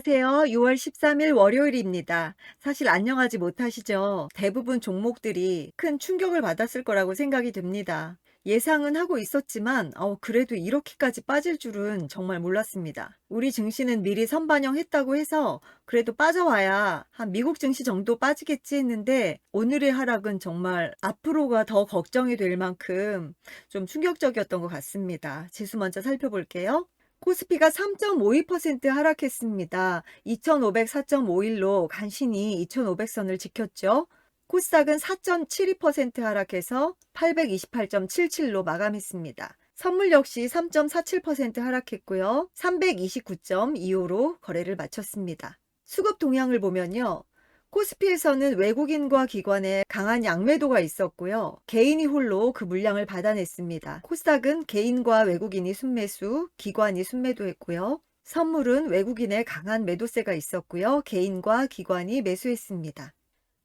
안녕하세요. 6월 13일 월요일입니다. 사실 안녕하지 못하시죠? 대부분 종목들이 큰 충격을 받았을 거라고 생각이 듭니다. 예상은 하고 있었지만, 그래도 이렇게까지 빠질 줄은 정말 몰랐습니다. 우리 증시는 미리 선반영했다고 해서 그래도 빠져와야 한 미국 증시 정도 빠지겠지 했는데, 오늘의 하락은 정말 앞으로가 더 걱정이 될 만큼 좀 충격적이었던 것 같습니다. 지수 먼저 살펴볼게요. 코스피가 3.52% 하락했습니다. 2504.51로 간신히 2500선을 지켰죠. 코스닥은 4.72% 하락해서 828.77로 마감했습니다. 선물 역시 3.47% 하락했고요. 329.25로 거래를 마쳤습니다. 수급 동향을 보면요. 코스피에서는 외국인과 기관의 강한 양매도가 있었고요. 개인이 홀로 그 물량을 받아냈습니다. 코스닥은 개인과 외국인이 순매수, 기관이 순매도했고요. 선물은 외국인의 강한 매도세가 있었고요. 개인과 기관이 매수했습니다.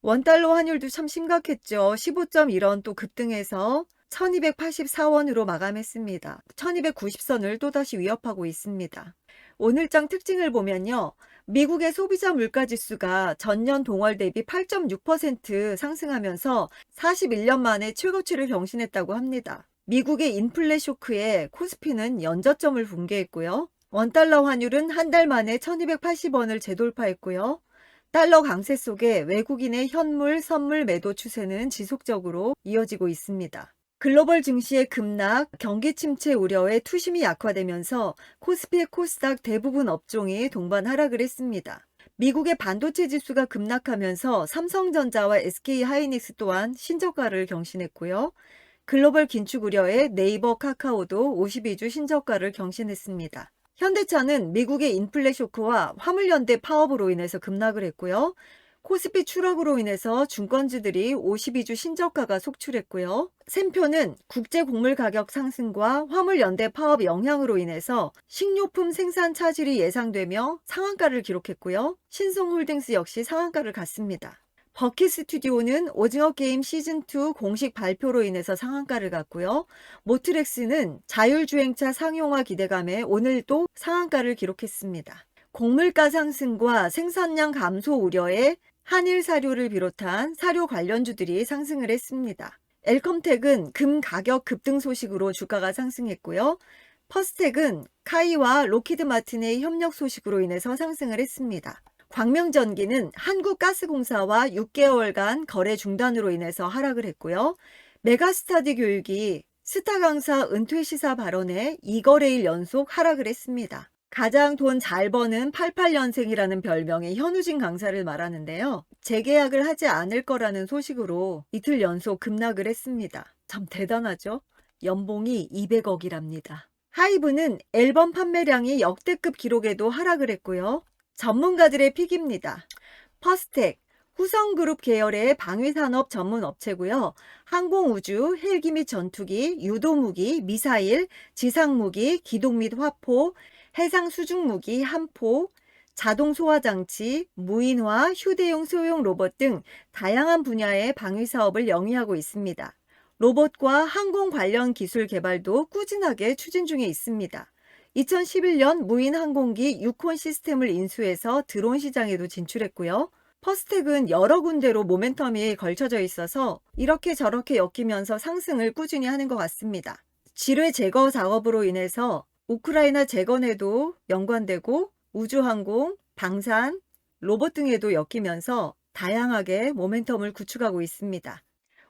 원달러 환율도 참 심각했죠. 15.1원 또 급등해서 1284원으로 마감했습니다. 1290선을 또다시 위협하고 있습니다. 오늘장 특징을 보면요. 미국의 소비자 물가지수가 전년 동월 대비 8.6% 상승하면서 41년 만에 최고치를 경신했다고 합니다. 미국의 인플레 쇼크에 코스피는 연저점을 붕괴했고요. 원달러 환율은 한 달 만에 1280원을 재돌파했고요. 달러 강세 속에 외국인의 현물, 선물 매도 추세는 지속적으로 이어지고 있습니다. 글로벌 증시의 급락, 경기 침체 우려에 투심이 약화되면서 코스피, 코스닥 대부분 업종이 동반 하락을 했습니다. 미국의 반도체 지수가 급락하면서 삼성전자와 SK하이닉스 또한 신저가를 경신했고요. 글로벌 긴축 우려에 네이버, 카카오도 52주 신저가를 경신했습니다. 현대차는 미국의 인플레 쇼크와 화물연대 파업으로 인해서 급락을 했고요. 코스피 추락으로 인해서 증권주들이 52주 신저가가 속출했고요. 샘표는 국제 곡물 가격 상승과 화물연대 파업 영향으로 인해서 식료품 생산 차질이 예상되며 상한가를 기록했고요. 신성홀딩스 역시 상한가를 갔습니다. 버킷 스튜디오는 오징어 게임 시즌2 공식 발표로 인해서 상한가를 갔고요. 모트렉스는 자율주행차 상용화 기대감에 오늘도 상한가를 기록했습니다. 곡물가 상승과 생산량 감소 우려에 한일 사료를 비롯한 사료 관련주들이 상승을 했습니다. 엘컴텍은 금 가격 급등 소식으로 주가가 상승했고요. 퍼스텍은 카이와 로키드 마틴의 협력 소식으로 인해서 상승을 했습니다. 광명전기는 한국가스공사와 6개월간 거래 중단으로 인해서 하락을 했고요. 메가스타디 교육이 스타 강사 은퇴 시사 발언에 2거래일 연속 하락을 했습니다. 가장 돈 잘 버는 88년생이라는 별명의 현우진 강사를 말하는데요. 재계약을 하지 않을 거라는 소식으로 이틀 연속 급락을 했습니다. 참 대단하죠? 연봉이 200억이랍니다. 하이브는 앨범 판매량이 역대급 기록에도 하락을 했고요. 전문가들의 픽입니다. 퍼스텍, 후성그룹 계열의 방위산업 전문 업체고요. 항공우주, 헬기 및 전투기, 유도무기, 미사일, 지상무기, 기동 및 화포, 해상수중무기, 함포, 자동소화장치, 무인화, 휴대용 소형 로봇 등 다양한 분야의 방위사업을 영위하고 있습니다. 로봇과 항공 관련 기술 개발도 꾸준하게 추진 중에 있습니다. 2011년 무인 항공기 유콘 시스템을 인수해서 드론 시장에도 진출했고요. 퍼스텍은 여러 군데로 모멘텀이 걸쳐져 있어서 이렇게 저렇게 엮이면서 상승을 꾸준히 하는 것 같습니다. 지뢰 제거 작업으로 인해서 우크라이나 재건에도 연관되고 우주항공, 방산, 로봇 등에도 엮이면서 다양하게 모멘텀을 구축하고 있습니다.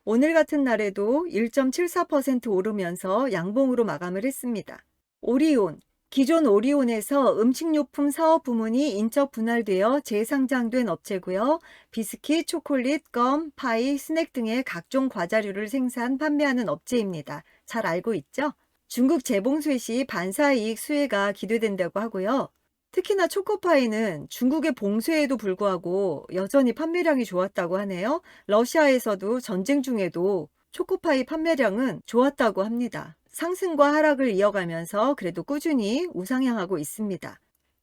오늘 같은 날에도 1.74% 오르면서 양봉으로 마감을 했습니다. 오리온, 기존 오리온에서 음식료품 사업 부문이 인적 분할되어 재상장된 업체고요. 비스킷, 초콜릿, 껌, 파이, 스낵 등의 각종 과자류를 생산, 판매하는 업체입니다. 잘 알고 있죠? 중국 재봉쇄 시 반사이익 수혜가 기대된다고 하고요. 특히나 초코파이는 중국의 봉쇄에도 불구하고 여전히 판매량이 좋았다고 하네요. 러시아에서도 전쟁 중에도 초코파이 판매량은 좋았다고 합니다. 상승과 하락을 이어가면서 그래도 꾸준히 우상향하고 있습니다.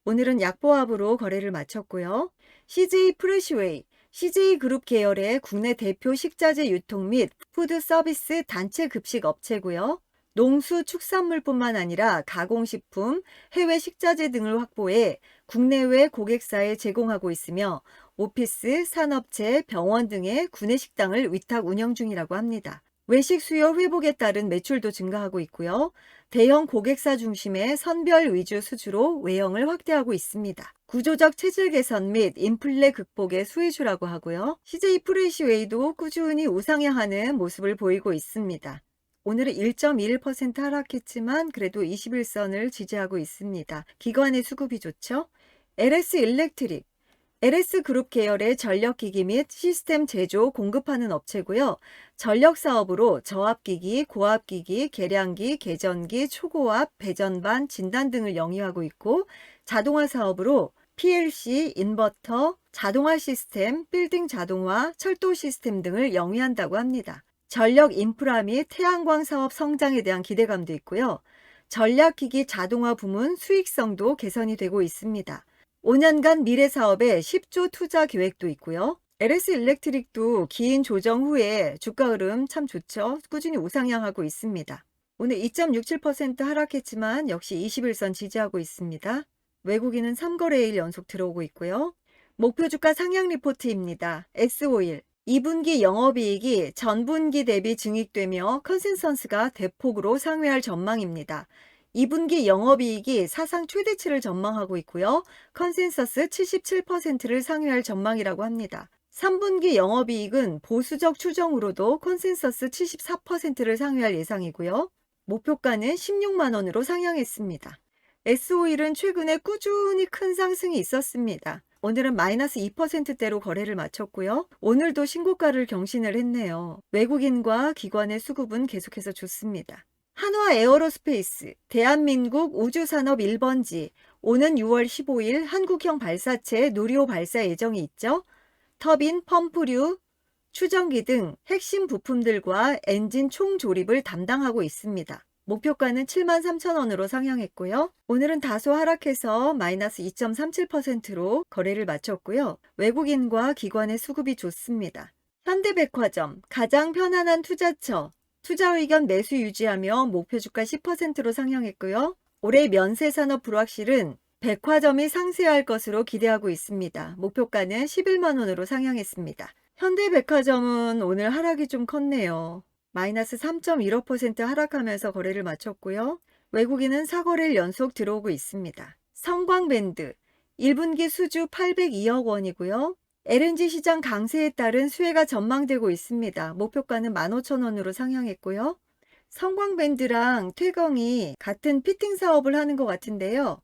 오늘은 약보합으로 거래를 마쳤고요. CJ 프레시웨이, CJ그룹 계열의 국내 대표 식자재 유통 및 푸드 서비스 단체 급식 업체고요. 농수축산물뿐만 아니라 가공식품, 해외 식자재 등을 확보해 국내외 고객사에 제공하고 있으며 오피스, 산업체, 병원 등의 구내식당을 위탁 운영 중이라고 합니다. 외식 수요 회복에 따른 매출도 증가하고 있고요. 대형 고객사 중심의 선별 위주 수주로 외형을 확대하고 있습니다. 구조적 체질 개선 및 인플레 극복의 수혜주라고 하고요. CJ 프레시웨이도 꾸준히 우상향하는 모습을 보이고 있습니다. 오늘은 1.21% 하락했지만 그래도 21선을 지지하고 있습니다. 기관의 수급이 좋죠? LS 일렉트릭, LS그룹 계열의 전력기기 및 시스템 제조 공급하는 업체고요. 전력 사업으로 저압기기, 고압기기, 계량기, 계전기, 초고압, 배전반, 진단 등을 영위하고 있고 자동화 사업으로 PLC, 인버터, 자동화 시스템, 빌딩 자동화, 철도 시스템 등을 영위한다고 합니다. 전력 인프라 및 태양광 사업 성장에 대한 기대감도 있고요. 전략기기 자동화 부문 수익성도 개선이 되고 있습니다. 5년간 미래 사업에 10조 투자 계획도 있고요. LS 일렉트릭도 긴 조정 후에 주가 흐름 참 좋죠. 꾸준히 우상향하고 있습니다. 오늘 2.67% 하락했지만 역시 21선 지지하고 있습니다. 외국인은 3거래일 연속 들어오고 있고요. 목표 주가 상향 리포트입니다. S-오일 2분기 영업이익이 전분기 대비 증액되며 컨센서스가 대폭으로 상회할 전망입니다. 2분기 영업이익이 사상 최대치를 전망하고 있고요. 컨센서스 77%를 상회할 전망이라고 합니다. 3분기 영업이익은 보수적 추정으로도 컨센서스 74%를 상회할 예상이고요. 목표가는 16만 원으로 상향했습니다. S-오일은 최근에 꾸준히 큰 상승이 있었습니다. 오늘은 마이너스 2%대로 거래를 마쳤고요. 오늘도 신고가를 경신을 했네요. 외국인과 기관의 수급은 계속해서 좋습니다. 한화 에어로스페이스, 대한민국 우주산업 1번지, 오는 6월 15일 한국형 발사체 누리호 발사 예정이 있죠. 터빈, 펌프류, 추정기 등 핵심 부품들과 엔진 총 조립을 담당하고 있습니다. 목표가는 73,000원으로 상향했고요. 오늘은 다소 하락해서 마이너스 2.37%로 거래를 마쳤고요. 외국인과 기관의 수급이 좋습니다. 현대백화점, 가장 편안한 투자처, 투자 의견 매수 유지하며 목표 주가 10%로 상향했고요. 올해 면세산업 불확실은 백화점이 상쇄할 것으로 기대하고 있습니다. 목표가는 11만 원으로 상향했습니다. 현대백화점은 오늘 하락이 좀 컸네요. 마이너스 3.15% 하락하면서 거래를 마쳤고요. 외국인은 4거래일 연속 들어오고 있습니다. 성광밴드 1분기 수주 802억 원이고요. LNG 시장 강세에 따른 수혜가 전망되고 있습니다. 목표가는 15,000원으로 상향했고요. 성광밴드랑 퇴경이 같은 피팅 사업을 하는 것 같은데요.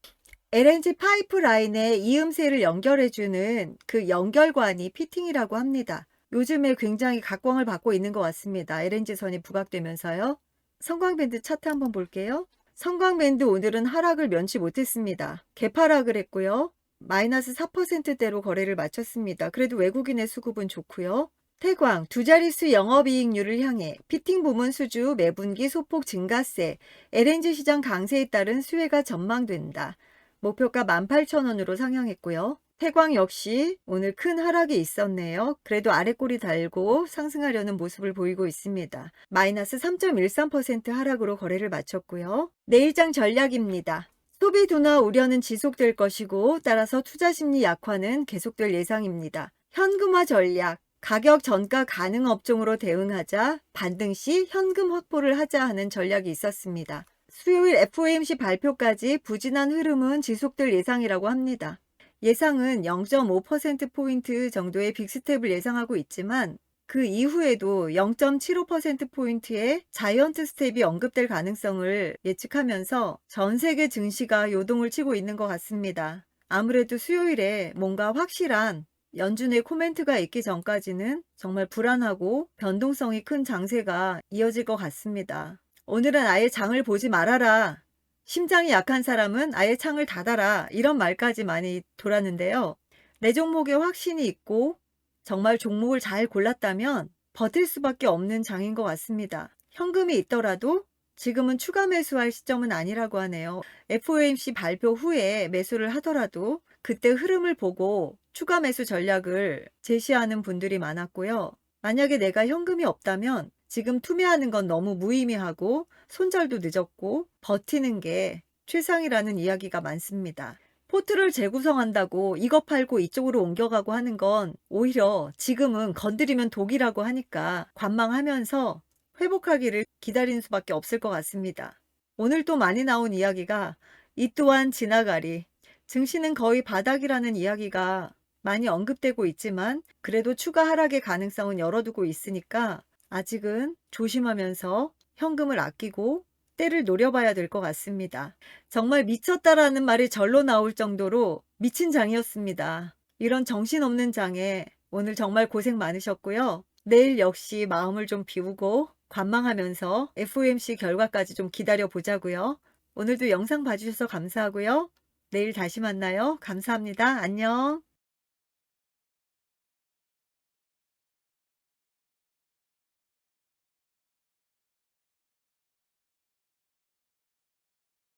LNG 파이프라인에 이음새를 연결해주는 그 연결관이 피팅이라고 합니다. 요즘에 굉장히 각광을 받고 있는 것 같습니다. LNG선이 부각되면서요. 성광밴드 차트 한번 볼게요. 성광밴드 오늘은 하락을 면치 못했습니다. 개파락을 했고요. 마이너스 4%대로 거래를 마쳤습니다. 그래도 외국인의 수급은 좋고요. 태광, 두 자릿수 영업이익률을 향해 피팅 부문 수주 매분기 소폭 증가세, LNG 시장 강세에 따른 수혜가 전망된다. 목표가 18,000원으로 상향했고요. 태광 역시 오늘 큰 하락이 있었네요. 그래도 아랫골이 달고 상승하려는 모습을 보이고 있습니다. 마이너스 3.13% 하락으로 거래를 마쳤고요. 내일장 전략입니다. 소비 둔화 우려는 지속될 것이고 따라서 투자 심리 약화는 계속될 예상입니다. 현금화 전략, 가격 전가 가능 업종으로 대응하자, 반등 시 현금 확보를 하자 하는 전략이 있었습니다. 수요일 FOMC 발표까지 부진한 흐름은 지속될 예상이라고 합니다. 예상은 0.5%포인트 정도의 빅스텝을 예상하고 있지만 그 이후에도 0.75%포인트의 자이언트 스텝이 언급될 가능성을 예측하면서 전 세계 증시가 요동을 치고 있는 것 같습니다. 아무래도 수요일에 뭔가 확실한 연준의 코멘트가 있기 전까지는 정말 불안하고 변동성이 큰 장세가 이어질 것 같습니다. 오늘은 아예 장을 보지 말아라. 심장이 약한 사람은 아예 창을 닫아라. 이런 말까지 많이 돌았는데요. 내 종목에 확신이 있고 정말 종목을 잘 골랐다면 버틸 수밖에 없는 장인 것 같습니다. 현금이 있더라도 지금은 추가 매수할 시점은 아니라고 하네요. FOMC 발표 후에 매수를 하더라도 그때 흐름을 보고 추가 매수 전략을 제시하는 분들이 많았고요. 만약에 내가 현금이 없다면 지금 투매하는 건 너무 무의미하고 손절도 늦었고 버티는 게 최상이라는 이야기가 많습니다. 포트를 재구성한다고 이거 팔고 이쪽으로 옮겨가고 하는 건 오히려 지금은 건드리면 독이라고 하니까 관망하면서 회복하기를 기다리는 수밖에 없을 것 같습니다. 오늘 또 많이 나온 이야기가 이 또한 지나가리. 증시는 거의 바닥이라는 이야기가 많이 언급되고 있지만 그래도 추가 하락의 가능성은 열어두고 있으니까 아직은 조심하면서 현금을 아끼고 때를 노려봐야 될 것 같습니다. 정말 미쳤다라는 말이 절로 나올 정도로 미친 장이었습니다. 이런 정신없는 장에 오늘 정말 고생 많으셨고요. 내일 역시 마음을 좀 비우고 관망하면서 FOMC 결과까지 좀 기다려 보자고요. 오늘도 영상 봐주셔서 감사하고요. 내일 다시 만나요. 감사합니다. 안녕.